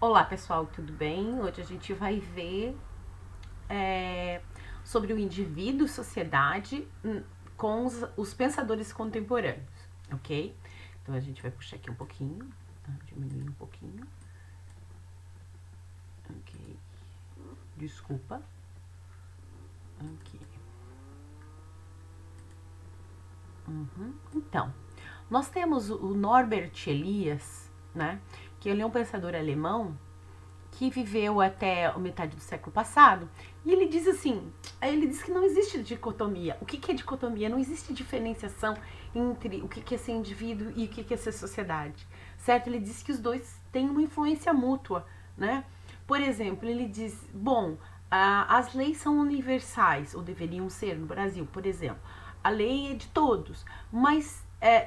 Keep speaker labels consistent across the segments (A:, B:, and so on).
A: Olá pessoal, tudo bem? Hoje a gente vai ver sobre o indivíduo e sociedade com os pensadores contemporâneos, ok? Então a gente vai puxar aqui um pouquinho, tá? Diminuir um pouquinho, ok? Desculpa, aqui. Então, nós temos o Norbert Elias, né? Que ele é um pensador alemão que viveu até a metade do século passado, e ele diz assim, ele diz que não existe dicotomia. O que é dicotomia? Não existe diferenciação entre o que é ser indivíduo e o que é ser sociedade, certo? Ele diz que os dois têm uma influência mútua, né? Por exemplo, ele diz, bom, as leis são universais, ou deveriam ser no Brasil, por exemplo. A lei é de todos, mas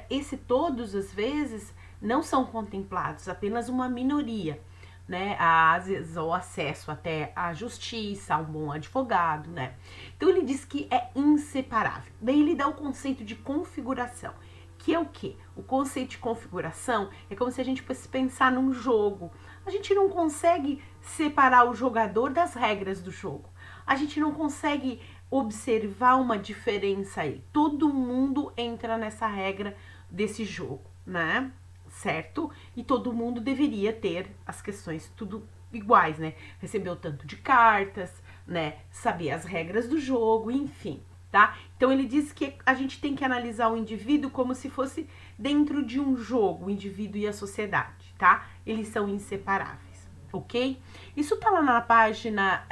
A: esse todos, às vezes, não são contemplados, apenas uma minoria, né? Às vezes o acesso até à justiça, a um bom advogado, né? Então ele diz que é inseparável. Daí ele dá o conceito de configuração, que é o quê? O conceito de configuração é como se a gente fosse pensar num jogo. A gente não consegue separar o jogador das regras do jogo. A gente não consegue observar uma diferença aí. Todo mundo entra nessa regra desse jogo, né? Certo? E todo mundo deveria ter as questões tudo iguais, né? Receber o tanto de cartas, né? Saber as regras do jogo, enfim, tá? Então ele diz que a gente tem que analisar o indivíduo como se fosse dentro de um jogo, o indivíduo e a sociedade, tá? Eles são inseparáveis, ok? Isso tá lá na página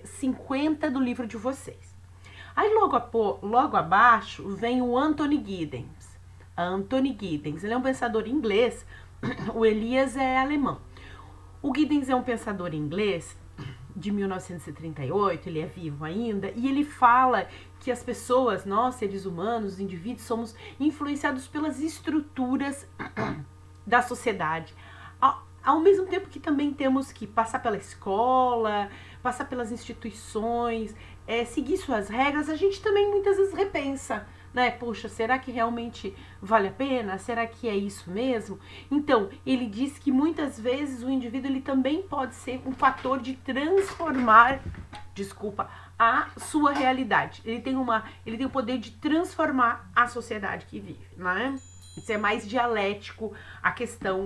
A: 50 do livro de vocês. Aí logo abaixo vem o Anthony Giddens. Anthony Giddens, ele é um pensador inglês, o Elias é alemão. O Giddens é um pensador inglês de 1938, ele é vivo ainda, e ele fala que as pessoas, nós, seres humanos, os indivíduos, somos influenciados pelas estruturas da sociedade. Ao mesmo tempo que também temos que passar pela escola, passar pelas instituições, seguir suas regras, a gente também muitas vezes repensa, né? Poxa, será que realmente vale a pena? Será que é isso mesmo? Então, ele diz que muitas vezes o indivíduo ele também pode ser um fator de transformar, a sua realidade. Ele tem o poder de transformar a sociedade que vive, né? Isso é mais dialético, a questão,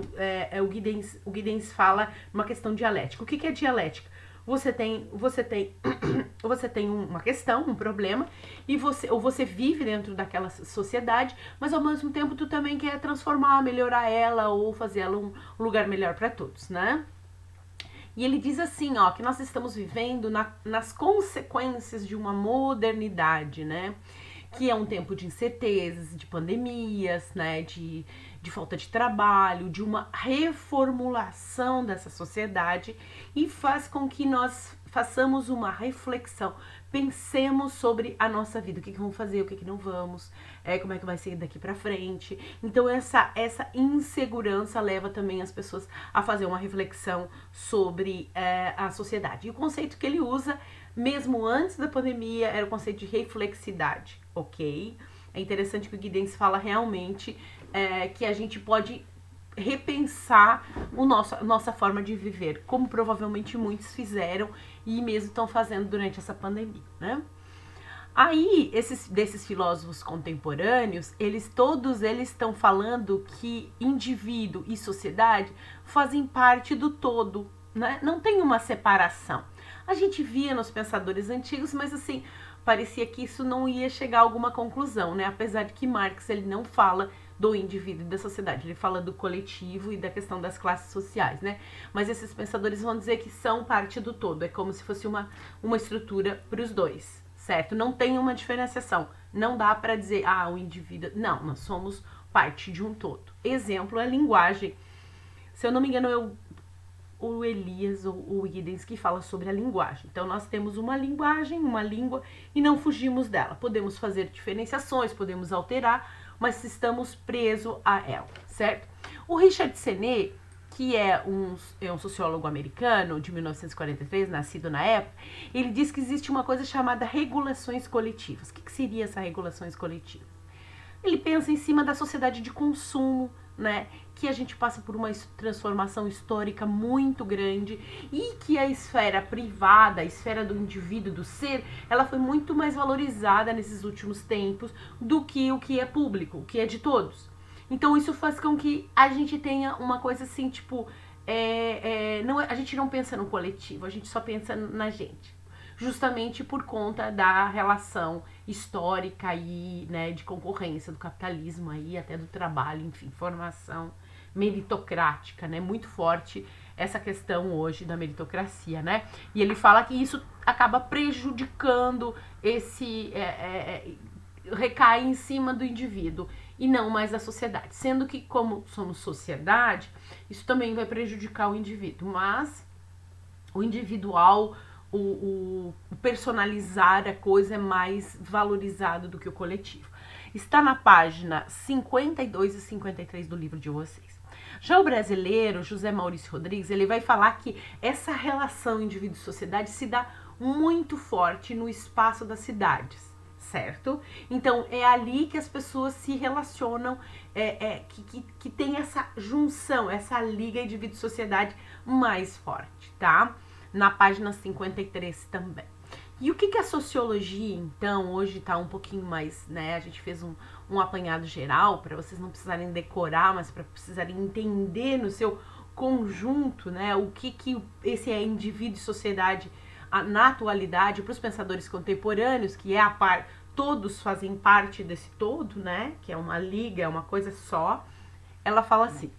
A: o Giddens fala uma questão dialética. O que é dialética? Você tem uma questão, um problema, e você vive dentro daquela sociedade, mas ao mesmo tempo tu também quer transformar, melhorar ela ou fazer ela um lugar melhor para todos, né? E ele diz assim, ó, que nós estamos vivendo nas consequências de uma modernidade, né? Que é um tempo de incertezas, de pandemias, né, de falta de trabalho, de uma reformulação dessa sociedade, e faz com que nós façamos uma reflexão, pensemos sobre a nossa vida, o que vamos fazer, o que não vamos, como é que vai ser daqui para frente. Então essa insegurança leva também as pessoas a fazer uma reflexão sobre a sociedade. E o conceito que ele usa, mesmo antes da pandemia, era o conceito de reflexidade, ok? É interessante que o Giddens fala realmente que a gente pode repensar nossa forma de viver, como provavelmente muitos fizeram e mesmo estão fazendo durante essa pandemia, né? Aí, desses filósofos contemporâneos, todos eles estão falando que indivíduo e sociedade fazem parte do todo, né? Não tem uma separação. A gente via nos pensadores antigos, mas assim, parecia que isso não ia chegar a alguma conclusão, né? Apesar de que Marx ele não fala do indivíduo e da sociedade, ele fala do coletivo e da questão das classes sociais, né? Mas esses pensadores vão dizer que são parte do todo, é como se fosse uma estrutura para os dois, certo? Não tem uma diferenciação, não dá para dizer, o indivíduo... Não, nós somos parte de um todo. Exemplo, a linguagem. Se eu não me engano, o Elias ou o Giddens que fala sobre a linguagem. Então, nós temos uma linguagem, uma língua, e não fugimos dela. Podemos fazer diferenciações, podemos alterar, mas estamos presos a ela, certo? O Richard Sennett, que é um sociólogo americano de 1943, nascido na época, ele diz que existe uma coisa chamada regulações coletivas. O que seria essa regulações coletivas? Ele pensa em cima da sociedade de consumo, né, que a gente passa por uma transformação histórica muito grande e que a esfera privada, a esfera do indivíduo, do ser, ela foi muito mais valorizada nesses últimos tempos do que o que é público, o que é de todos. Então isso faz com que a gente tenha uma coisa assim, tipo, não, a gente não pensa no coletivo, a gente só pensa na gente. Justamente por conta da relação histórica aí, né, de concorrência do capitalismo aí, até do trabalho, enfim, formação meritocrática, né, muito forte essa questão hoje da meritocracia, né, e ele fala que isso acaba prejudicando recai em cima do indivíduo e não mais da sociedade, sendo que como somos sociedade, isso também vai prejudicar o indivíduo, mas o individual, o personalizar a coisa é mais valorizado do que o coletivo. Está na página 52 e 53 do livro de vocês. Já o brasileiro, José Maurício Rodrigues, ele vai falar que essa relação indivíduo-sociedade se dá muito forte no espaço das cidades, certo? Então, é ali que as pessoas se relacionam, que tem essa junção, essa liga indivíduo-sociedade mais forte, tá? Na página 53 também. E o que a sociologia, então, hoje tá um pouquinho mais, né? A gente fez um apanhado geral para vocês não precisarem decorar, mas para precisarem entender no seu conjunto, né? O que esse é indivíduo e sociedade na atualidade para os pensadores contemporâneos, que é a par, todos fazem parte desse todo, né? Que é uma liga, é uma coisa só. Ela fala assim.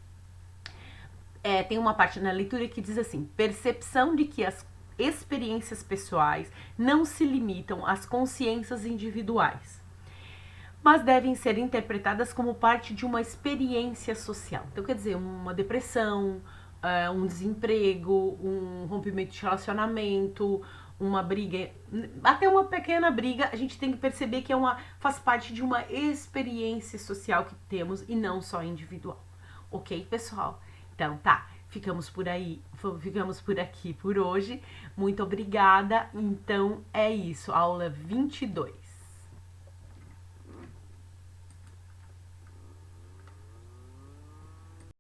A: Tem uma parte na leitura que diz assim: percepção de que as experiências pessoais não se limitam às consciências individuais, mas devem ser interpretadas como parte de uma experiência social. Então, quer dizer, uma depressão, um desemprego, um rompimento de relacionamento, uma briga, até uma pequena briga, a gente tem que perceber que faz parte de uma experiência social que temos e não só individual. Ok, pessoal? Então tá, ficamos por aqui por hoje. Muito obrigada. Então é isso, aula 22.